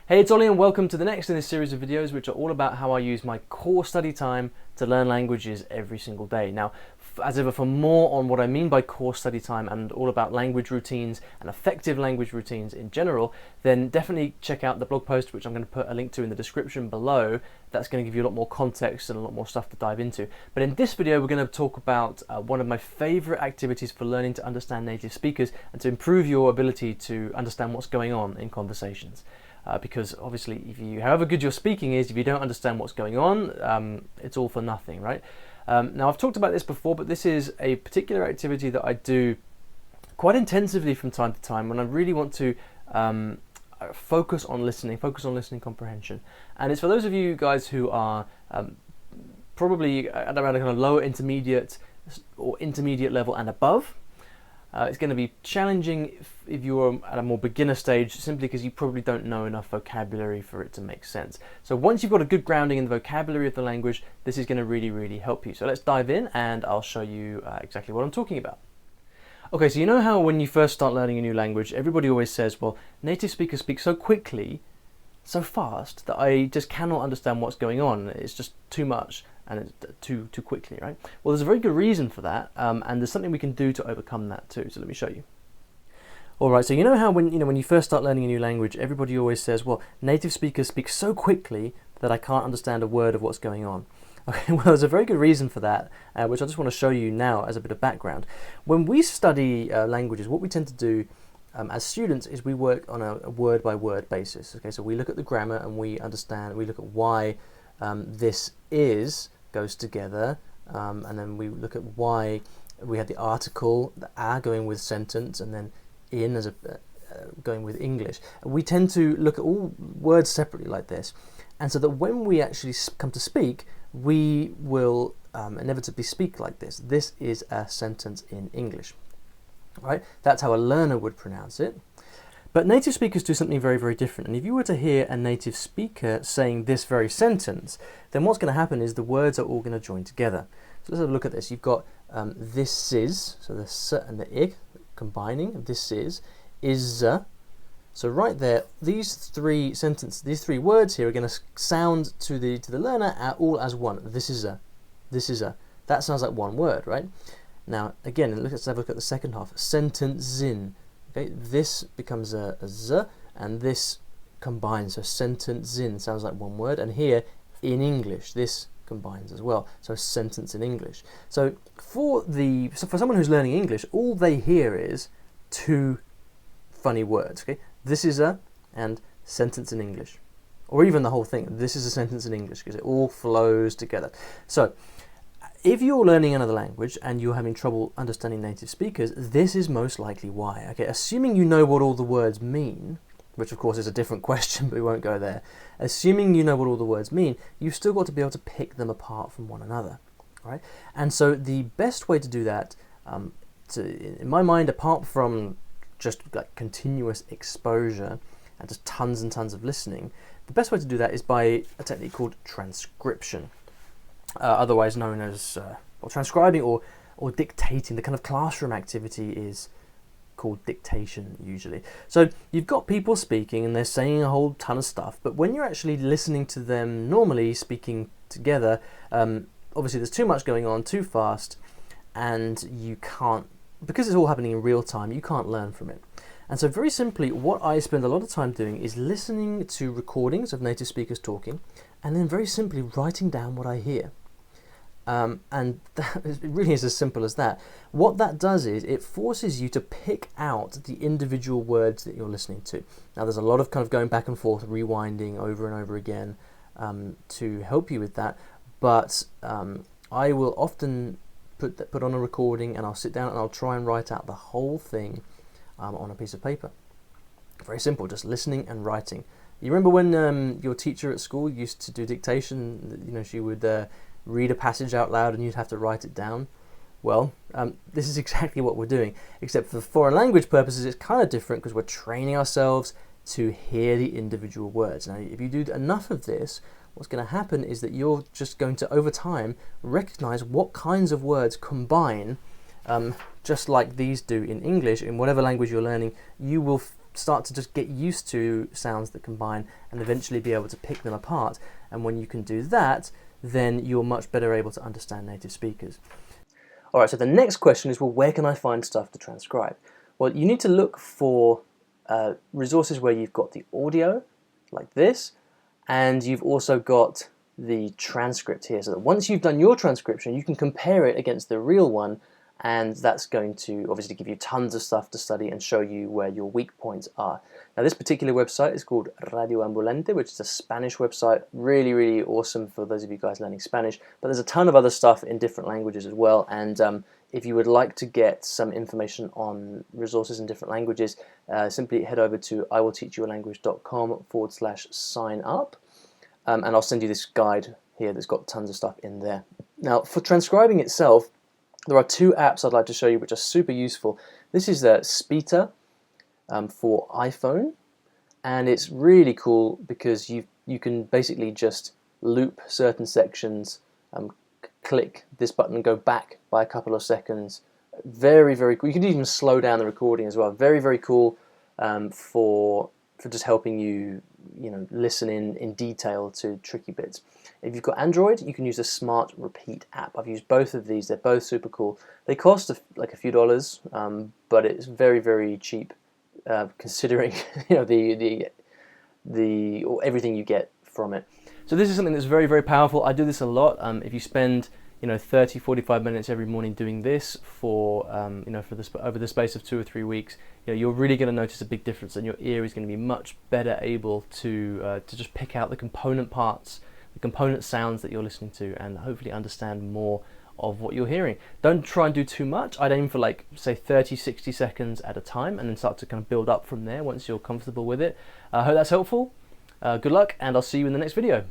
Hey, it's Ollie and welcome to the next in this series of videos which are all about how I use my core study time to learn languages every single day. Now, as ever, for more on what I mean by core study time and all about language routines and effective language routines in general, then definitely check out the blog post which I'm going to put a link to in the description below. That's going to give you a lot more context and a lot more stuff to dive into. But in this video we're going to talk about one of my favorite activities for learning to understand native speakers and to improve your ability to understand what's going on in conversations. Because obviously, however good your speaking is, if you don't understand what's going on, it's all for nothing, right? Now, I've talked about this before, but this is a particular activity that I do quite intensively from time to time when I really want to focus on listening comprehension. And it's for those of you guys who are probably at around a kind of lower intermediate or intermediate level and above. It's going to be challenging if you're at a more beginner stage, simply because you probably don't know enough vocabulary for it to make sense. So once you've got a good grounding in the vocabulary of the language, this is going to really help you. So let's dive in and I'll show you exactly what I'm talking about. Okay, so you know how when you first start learning a new language, everybody always says, well, native speakers speak so quickly, so fast, that I just cannot understand what's going on. It's just too much and it's too quickly, right? Well, there's a very good reason for that, and there's something we can do to overcome that too. So let me show you. All right, so you know how when you first start learning a new language, everybody always says, well, native speakers speak so quickly that I can't understand a word of what's going on. Okay, well, there's a very good reason for that, which I just want to show you now as a bit of background. When we study languages, what we tend to do as students is we work on a word-by-word basis. Okay, so we look at the grammar and we look at why this is goes together, and then we look at why we have the article, the a going with sentence, and then in as a going with English. We tend to look at all words separately like this, and so that when we actually come to speak, we will inevitably speak like this. This is a sentence in English. Right? That's how a learner would pronounce it. But native speakers do something very different. And if you were to hear a native speaker saying this very sentence, then what's going to happen is the words are all going to join together. So let's have a look at this. You've got this is, so the s and the ig combining. This is so right there, these three words here are going to sound to the learner all as one. This is a. That sounds like one word, right? Now, again, let's have a look at the second half. Sentencing. Okay, this becomes a z, and this combines. So sentencing sounds like one word, and here in English, this combines as well. So sentence in English. So for someone who's learning English, all they hear is two funny words. Okay, this is a and sentence in English, or even the whole thing. This is a sentence in English because it all flows together. So if you're learning another language and you're having trouble understanding native speakers, this is most likely why. Okay, assuming you know what all the words mean, which of course is a different question, but we won't go there. Assuming you know what all the words mean, you've still got to be able to pick them apart from one another, right? And so the best way to do that, in my mind, apart from just like continuous exposure and just tons and tons of listening, the best way to do that is by a technique called transcription. Otherwise known as transcribing or dictating. The kind of classroom activity is called dictation usually. So you've got people speaking and they're saying a whole ton of stuff, but when you're actually listening to them normally speaking together, obviously there's too much going on, too fast, and you can't, because it's all happening in real time, you can't learn from it. And so very simply, what I spend a lot of time doing is listening to recordings of native speakers talking, and then very simply writing down what I hear. And it really is as simple as that. What that does is it forces you to pick out the individual words that you're listening to. Now there's a lot of kind of going back and forth, rewinding over and over again to help you with that, but I will often put on a recording and I'll sit down and I'll try and write out the whole thing on a piece of paper. Very simple, just listening and writing. You remember when your teacher at school used to do dictation? You know, she would read a passage out loud and you'd have to write it down. Well, this is exactly what we're doing, except for foreign language purposes it's kind of different because we're training ourselves to hear the individual words. Now, if you do enough of this, what's going to happen is that you're just going to, over time, recognize what kinds of words combine, just like these do in English. In whatever language you're learning, you will start to just get used to sounds that combine and eventually be able to pick them apart. And when you can do that, then you're much better able to understand native speakers. All right, so the next question is, well, where can I find stuff to transcribe? Well, you need to look for resources where you've got the audio, like this, and you've also got the transcript here. So that once you've done your transcription, you can compare it against the real one, and that's going to obviously give you tons of stuff to study and show you where your weak points are. Now, this particular website is called Radio Ambulante, which is a Spanish website. Really, really awesome for those of you guys learning Spanish. But there's a ton of other stuff in different languages as well. And if you would like to get some information on resources in different languages, simply head over to iwillteachyoualanguage.com/sign up. And I'll send you this guide here that's got tons of stuff in there. Now, for transcribing itself, there are two apps I'd like to show you which are super useful. This is Speeta for iPhone, and it's really cool because you can basically just loop certain sections, click this button and go back by a couple of seconds. Very, very cool. You can even slow down the recording as well. Very, very cool for just helping you, listen in detail to tricky bits. If you've got Android, you can use the Smart Repeat app. I've used both of these. They're both super cool. They cost like a few dollars, but it's very, very cheap considering or everything you get from it. So this is something that's very, very powerful. I do this a lot. If you spend 30-45 minutes every morning doing this for over the space of 2 or 3 weeks, you're really going to notice a big difference, and your ear is going to be much better able to just pick out the component parts, the component sounds that you're listening to, and hopefully understand more of what you're hearing. Don't try and do too much. I'd aim for say 30-60 seconds at a time, and then start to kind of build up from there once you're comfortable with it. I hope that's helpful. Good luck, and I'll see you in the next video.